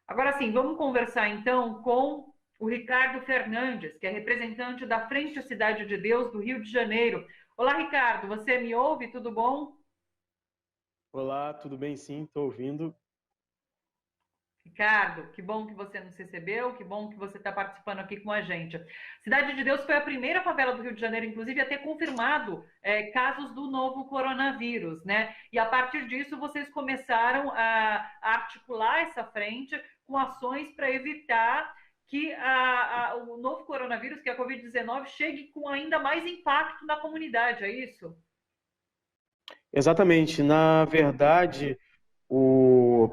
Agora sim, vamos conversar então com o Ricardo Fernandes, que é representante da Frente à Cidade de Deus do Rio de Janeiro. Olá, Ricardo, você me ouve? Tudo bom? Olá, tudo bem? Sim, estou ouvindo. Ricardo, que bom que você nos recebeu, que bom que você está participando aqui com a gente. Cidade de Deus foi a primeira favela do Rio de Janeiro, inclusive, a ter confirmado casos do novo coronavírus, né? E a partir disso, vocês começaram a articular essa frente com ações para evitar que o novo coronavírus, que é a Covid-19, chegue com ainda mais impacto na comunidade, é isso? Exatamente. Na verdade, o,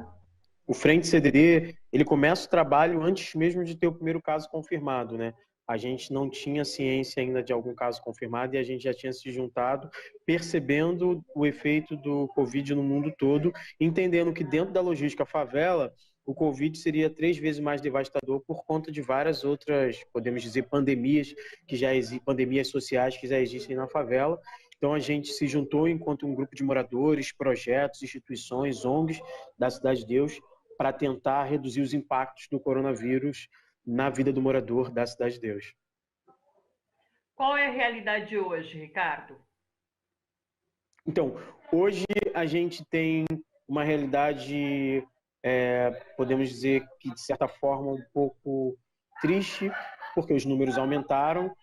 o Frente CDD, ele começa o trabalho antes mesmo de ter o primeiro caso confirmado, né? A gente não tinha ciência ainda de algum caso confirmado e a gente já tinha se juntado, percebendo o efeito do Covid no mundo todo, entendendo que dentro da logística favela, o Covid seria 3 vezes mais devastador por conta de várias outras, podemos dizer, pandemias sociais que já existem na favela. Então a gente se juntou enquanto um grupo de moradores, projetos, instituições, ONGs da Cidade de Deus para tentar reduzir os impactos do coronavírus na vida do morador da Cidade de Deus. Qual é a realidade hoje, Ricardo? Então, hoje a gente tem uma realidade, podemos dizer que de certa forma um pouco triste, porque os números aumentaram,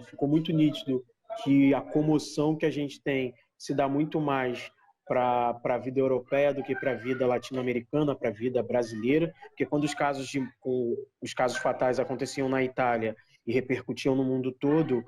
ficou muito nítido que a comoção que a gente tem se dá muito mais para a vida europeia do que para a vida latino-americana, para a vida brasileira, porque quando os casos fatais aconteciam na Itália e repercutiam no mundo todo,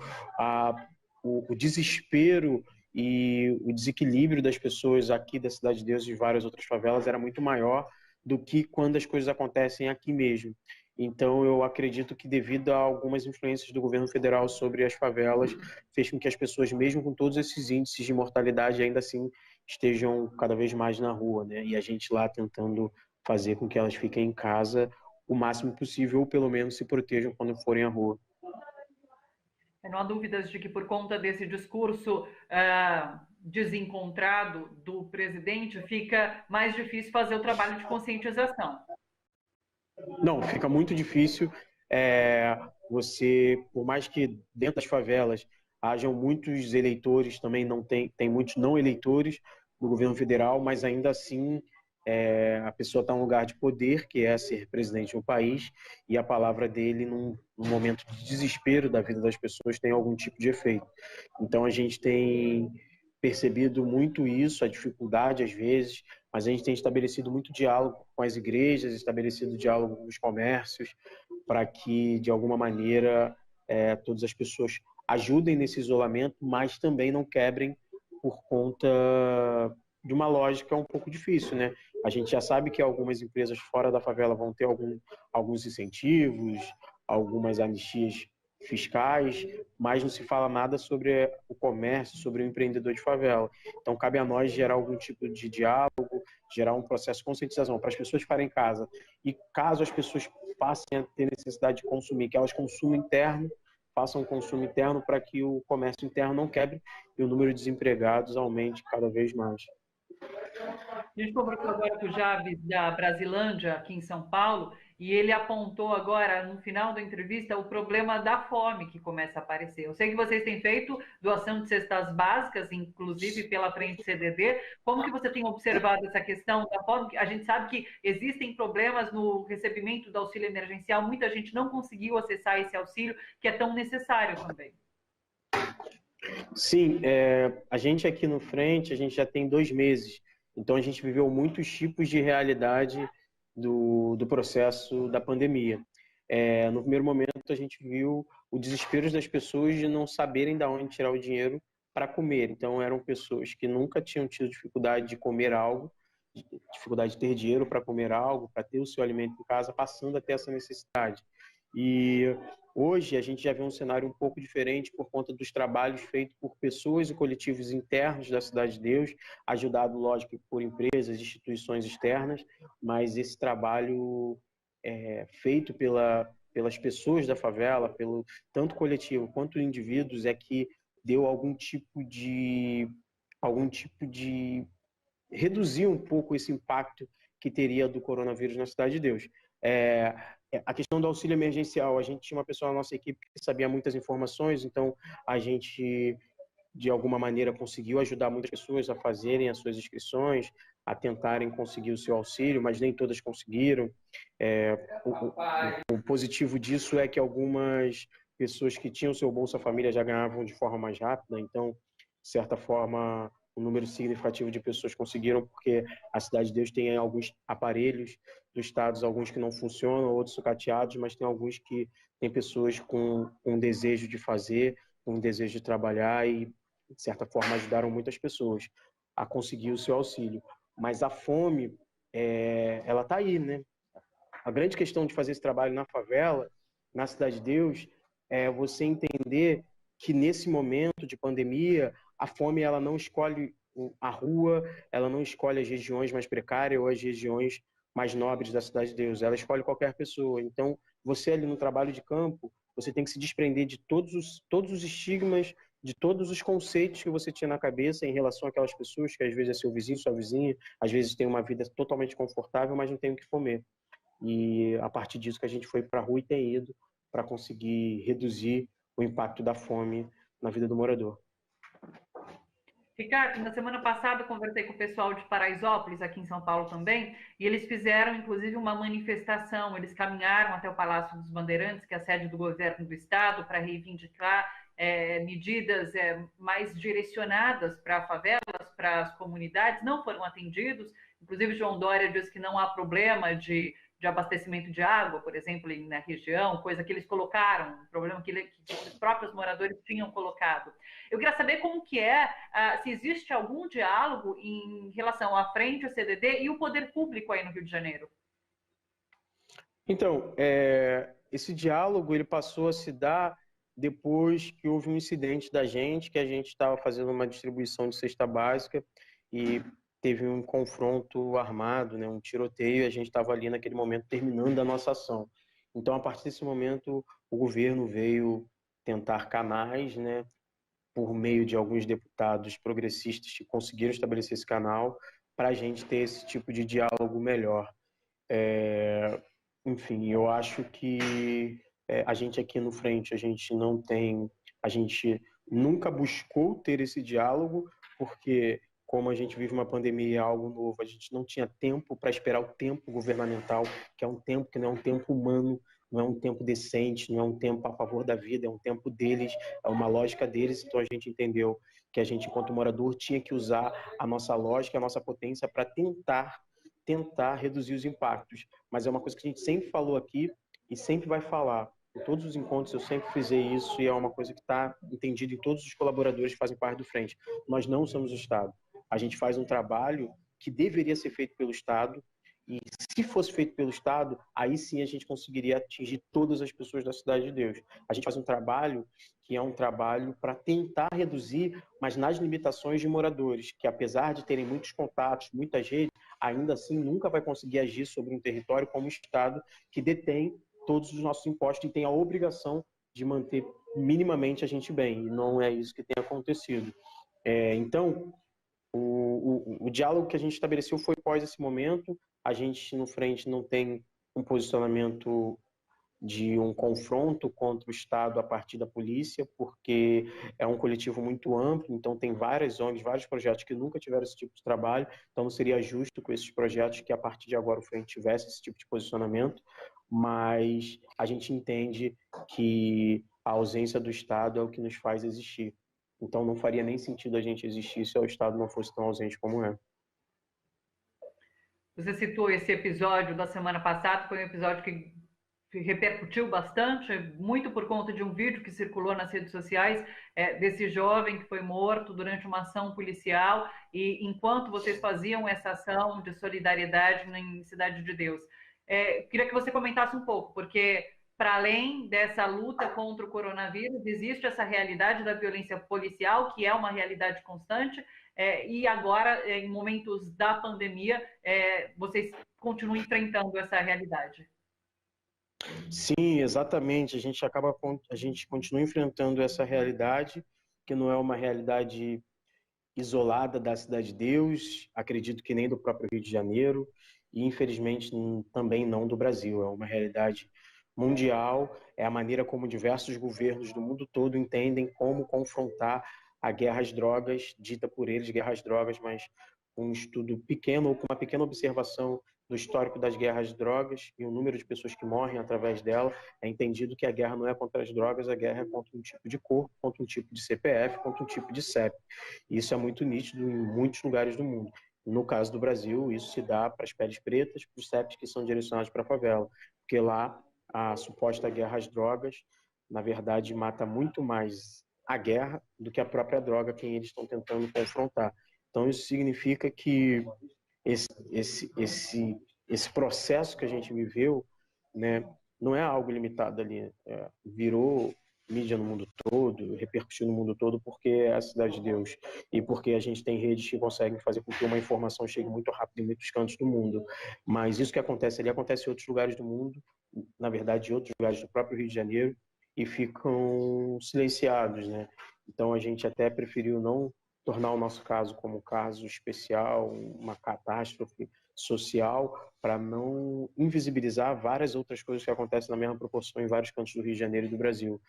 o desespero e o desequilíbrio das pessoas aqui da Cidade de Deus e de várias outras favelas era muito maior do que quando as coisas acontecem aqui mesmo. Então, eu acredito que devido a algumas influências do governo federal sobre as favelas, fez com que as pessoas, mesmo com todos esses índices de mortalidade, ainda assim estejam cada vez mais na rua, né? E a gente lá tentando fazer com que elas fiquem em casa o máximo possível, ou pelo menos se protejam quando forem à rua. Não há dúvidas de que, por conta desse discurso desencontrado do presidente, fica mais difícil fazer o trabalho de conscientização. Não, fica muito difícil. Você, por mais que dentro das favelas hajam muitos eleitores, também não tem muitos não eleitores do governo federal, mas ainda assim a pessoa está em um lugar de poder, que é ser presidente de um país, e a palavra dele, num momento de desespero da vida das pessoas, tem algum tipo de efeito. Então a gente tem percebido muito isso, a dificuldade às vezes, mas a gente tem estabelecido muito diálogo com as igrejas, estabelecido diálogo com os comércios, para que, de alguma maneira, todas as pessoas ajudem nesse isolamento, mas também não quebrem por conta de uma lógica um pouco difícil, né? A gente já sabe que algumas empresas fora da favela vão ter alguns incentivos, algumas anistias fiscais, mas não se fala nada sobre o comércio, sobre o empreendedor de favela. Então, cabe a nós gerar algum tipo de diálogo, gerar um processo de conscientização para as pessoas ficarem em casa. E caso as pessoas passem a ter necessidade de consumir, que elas consumam interno, façam um consumo interno para que o comércio interno não quebre e o número de desempregados aumente cada vez mais. A gente conversou agora com o Jabes da Brasilândia, aqui em São Paulo, e ele apontou agora, no final da entrevista, o problema da fome que começa a aparecer. Eu sei que vocês têm feito doação de cestas básicas, inclusive pela Frente CDD. Como que você tem observado essa questão da fome? A gente sabe que existem problemas no recebimento do auxílio emergencial, muita gente não conseguiu acessar esse auxílio, que é tão necessário também. Sim, a gente aqui no Frente, a gente já tem 2 meses, então a gente viveu muitos tipos de realidade do processo da pandemia. No primeiro momento, a gente viu o desespero das pessoas de não saberem de onde tirar o dinheiro para comer. Então, eram pessoas que nunca tinham tido dificuldade de comer algo, dificuldade de ter dinheiro para comer algo, para ter o seu alimento em casa, passando a ter essa necessidade. E hoje a gente já vê um cenário um pouco diferente por conta dos trabalhos feitos por pessoas e coletivos internos da Cidade de Deus, ajudado, lógico, por empresas, instituições externas, mas esse trabalho feito pelas pessoas da favela, pelo tanto coletivo quanto indivíduos, é que deu algum tipo de reduzir um pouco esse impacto que teria do coronavírus na Cidade de Deus. É, a questão do auxílio emergencial, a gente tinha uma pessoa na nossa equipe que sabia muitas informações, então a gente, de alguma maneira, conseguiu ajudar muitas pessoas a fazerem as suas inscrições, a tentarem conseguir o seu auxílio, mas nem todas conseguiram. O positivo disso é que algumas pessoas que tinham seu Bolsa Família já ganhavam de forma mais rápida, então, de certa forma, um número significativo de pessoas conseguiram, porque a Cidade de Deus tem alguns aparelhos dos estados, alguns que não funcionam, outros sucateados, mas tem alguns que tem pessoas com um desejo de fazer, com um desejo de trabalhar e, de certa forma, ajudaram muitas pessoas a conseguir o seu auxílio. Mas a fome, ela está aí, né? A grande questão de fazer esse trabalho na favela, na Cidade de Deus, é você entender que nesse momento de pandemia, a fome ela não escolhe a rua, ela não escolhe as regiões mais precárias ou as regiões mais nobres da Cidade de Deus, ela escolhe qualquer pessoa. Então, você ali no trabalho de campo, você tem que se desprender de todos os estigmas, de todos os conceitos que você tinha na cabeça em relação àquelas pessoas que às vezes é seu vizinho, sua vizinha, às vezes tem uma vida totalmente confortável, mas não tem o que comer. E a partir disso que a gente foi para a rua e tem ido para conseguir reduzir o impacto da fome na vida do morador. Ricardo, na semana passada eu conversei com o pessoal de Paraisópolis, aqui em São Paulo também, e eles fizeram inclusive uma manifestação. Eles caminharam até o Palácio dos Bandeirantes, que é a sede do governo do estado, para reivindicar medidas mais direcionadas para favelas, para as comunidades. Não foram atendidos. Inclusive, João Dória diz que não há problema de abastecimento de água, por exemplo, na região, coisa que eles colocaram, um problema que os próprios moradores tinham colocado. Eu queria saber como que se existe algum diálogo em relação à frente, ao CDD e o poder público aí no Rio de Janeiro. Então, esse diálogo ele passou a se dar depois que houve um incidente da gente, que a gente estava fazendo uma distribuição de cesta básica e teve um confronto armado, né, um tiroteio, e a gente estava ali naquele momento terminando a nossa ação. Então, a partir desse momento, o governo veio tentar canais, né, por meio de alguns deputados progressistas que conseguiram estabelecer esse canal para a gente ter esse tipo de diálogo melhor. Enfim, eu acho que a gente aqui no Frente, a gente nunca buscou ter esse diálogo, porque como a gente vive uma pandemia e é algo novo, a gente não tinha tempo para esperar o tempo governamental, que é um tempo que não é um tempo humano, não é um tempo decente, não é um tempo a favor da vida, é um tempo deles, é uma lógica deles. Então a gente entendeu que a gente, enquanto morador, tinha que usar a nossa lógica, a nossa potência para tentar reduzir os impactos. Mas é uma coisa que a gente sempre falou aqui e sempre vai falar. Em todos os encontros eu sempre fizei isso e é uma coisa que está entendida em todos os colaboradores que fazem parte do Frente. Nós não somos o Estado. A gente faz um trabalho que deveria ser feito pelo Estado e se fosse feito pelo Estado, aí sim a gente conseguiria atingir todas as pessoas da Cidade de Deus. A gente faz um trabalho que é um trabalho para tentar reduzir, mas nas limitações de moradores, que apesar de terem muitos contatos, muitas redes, ainda assim nunca vai conseguir agir sobre um território como o Estado, que detém todos os nossos impostos e tem a obrigação de manter minimamente a gente bem. E não é isso que tem acontecido. Então, o diálogo que a gente estabeleceu foi pós esse momento. A gente, no Frente, não tem um posicionamento de um confronto contra o Estado a partir da polícia, porque é um coletivo muito amplo, então tem várias ONGs, vários projetos que nunca tiveram esse tipo de trabalho, então não seria justo com esses projetos que a partir de agora o Frente tivesse esse tipo de posicionamento, mas a gente entende que a ausência do Estado é o que nos faz existir. Então não faria nem sentido a gente existir se o Estado não fosse tão ausente como é. Você citou esse episódio da semana passada, foi um episódio que repercutiu bastante, muito por conta de um vídeo que circulou nas redes sociais desse jovem que foi morto durante uma ação policial e enquanto vocês faziam essa ação de solidariedade em Cidade de Deus. Queria que você comentasse um pouco, porque para além dessa luta contra o coronavírus, existe essa realidade da violência policial, que é uma realidade constante, e agora, em momentos da pandemia, vocês continuam enfrentando essa realidade. Sim, exatamente. A gente continua enfrentando essa realidade, que não é uma realidade isolada da Cidade de Deus, acredito que nem do próprio Rio de Janeiro, e, infelizmente, também não do Brasil. É uma realidade mundial, é a maneira como diversos governos do mundo todo entendem como confrontar a guerra às drogas, dita por eles guerra às drogas, mas um estudo pequeno ou com uma pequena observação do histórico das guerras às drogas e o número de pessoas que morrem através dela, é entendido que a guerra não é contra as drogas, a guerra é contra um tipo de corpo, contra um tipo de CPF, contra um tipo de CEP. Isso é muito nítido em muitos lugares do mundo. No caso do Brasil, isso se dá para as peles pretas, para os CEPs que são direcionados para a favela, porque lá a suposta guerra às drogas, na verdade, mata muito mais a guerra do que a própria droga quem eles estão tentando confrontar. Então, isso significa que esse processo que a gente viveu, né, não é algo limitado ali. Virou mídia no mundo todo, repercutiu no mundo todo, porque é a cidade de Deus. E porque a gente tem redes que conseguem fazer com que uma informação chegue muito rápido em muitos cantos do mundo. Mas isso que acontece ali acontece em outros lugares do mundo, na verdade, em outros lugares do próprio Rio de Janeiro, e ficam silenciados, né? Então a gente até preferiu não tornar o nosso caso como um caso especial, uma catástrofe social, para não invisibilizar várias outras coisas que acontecem na mesma proporção em vários cantos do Rio de Janeiro e do Brasil.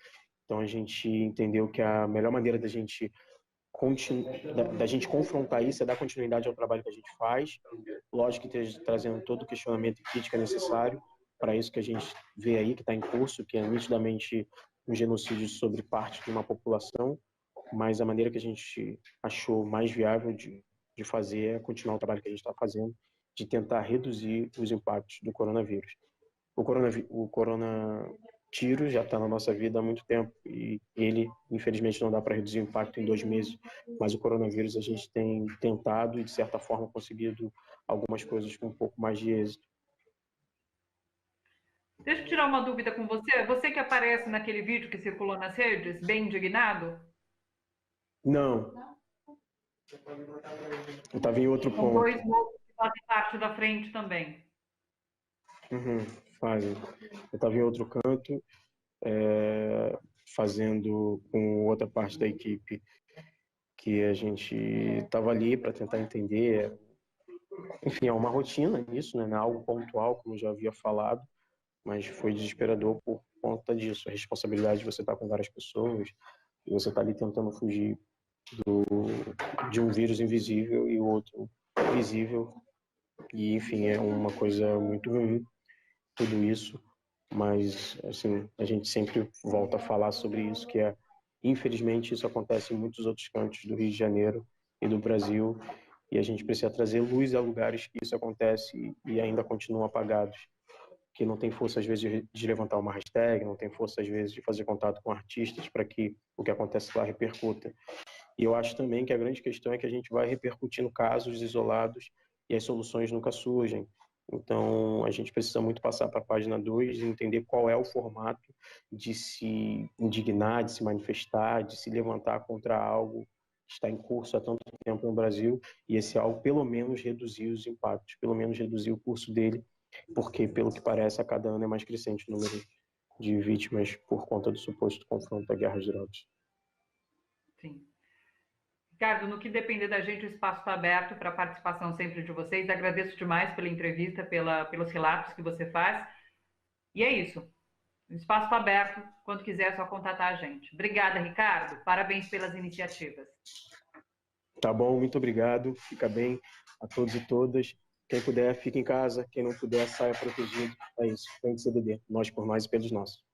Então a gente entendeu que a melhor maneira da gente confrontar isso é dar continuidade ao trabalho que a gente faz, lógico que esteja trazendo todo o questionamento e crítica necessário para isso que a gente vê aí, que está em curso, que é nitidamente um genocídio sobre parte de uma população, mas a maneira que a gente achou mais viável de fazer é continuar o trabalho que a gente está fazendo, de tentar reduzir os impactos do coronavírus. O coronavírus já está na nossa vida há muito tempo e ele, infelizmente, não dá para reduzir o impacto em 2 meses, mas o coronavírus a gente tem tentado e, de certa forma, conseguido algumas coisas com um pouco mais de êxito. Deixa eu tirar uma dúvida com você. Você que aparece naquele vídeo que circulou nas redes, bem indignado? Não. Eu estava em outro São ponto. 2 moços que fazem parte da frente também. Fazem. Eu estava em outro canto, fazendo com outra parte da equipe que a gente estava ali para tentar entender. Enfim, é uma rotina isso, né? Não é algo pontual, como eu já havia falado, mas foi desesperador por conta disso. A responsabilidade de você estar com várias pessoas e você estar ali tentando fugir de um vírus invisível e o outro visível. E, enfim, é uma coisa muito ruim, tudo isso. Mas, assim, a gente sempre volta a falar sobre isso, que infelizmente, isso acontece em muitos outros cantos do Rio de Janeiro e do Brasil, e a gente precisa trazer luz a lugares que isso acontece e ainda continuam apagados, que não tem força, às vezes, de levantar uma hashtag, não tem força, às vezes, de fazer contato com artistas para que o que acontece lá repercuta. E eu acho também que a grande questão é que a gente vai repercutindo casos isolados e as soluções nunca surgem. Então, a gente precisa muito passar para a página 2 e entender qual é o formato de se indignar, de se manifestar, de se levantar contra algo que está em curso há tanto tempo no Brasil, e esse algo, pelo menos, reduzir os impactos, pelo menos reduzir o curso dele, porque, pelo que parece, a cada ano é mais crescente o número de vítimas por conta do suposto confronto à guerra às drogas. Sim. Ricardo, no que depender da gente, o espaço está aberto para a participação sempre de vocês. Agradeço demais pela entrevista, pelos relatos que você faz. E é isso. O espaço está aberto. Quando quiser, é só contatar a gente. Obrigada, Ricardo. Parabéns pelas iniciativas. Tá bom, muito obrigado. Fica bem a todos e todas. Quem puder, fique em casa. Quem não puder, saia protegido. É isso. Tem que CBD. Nós por nós e pelos nossos.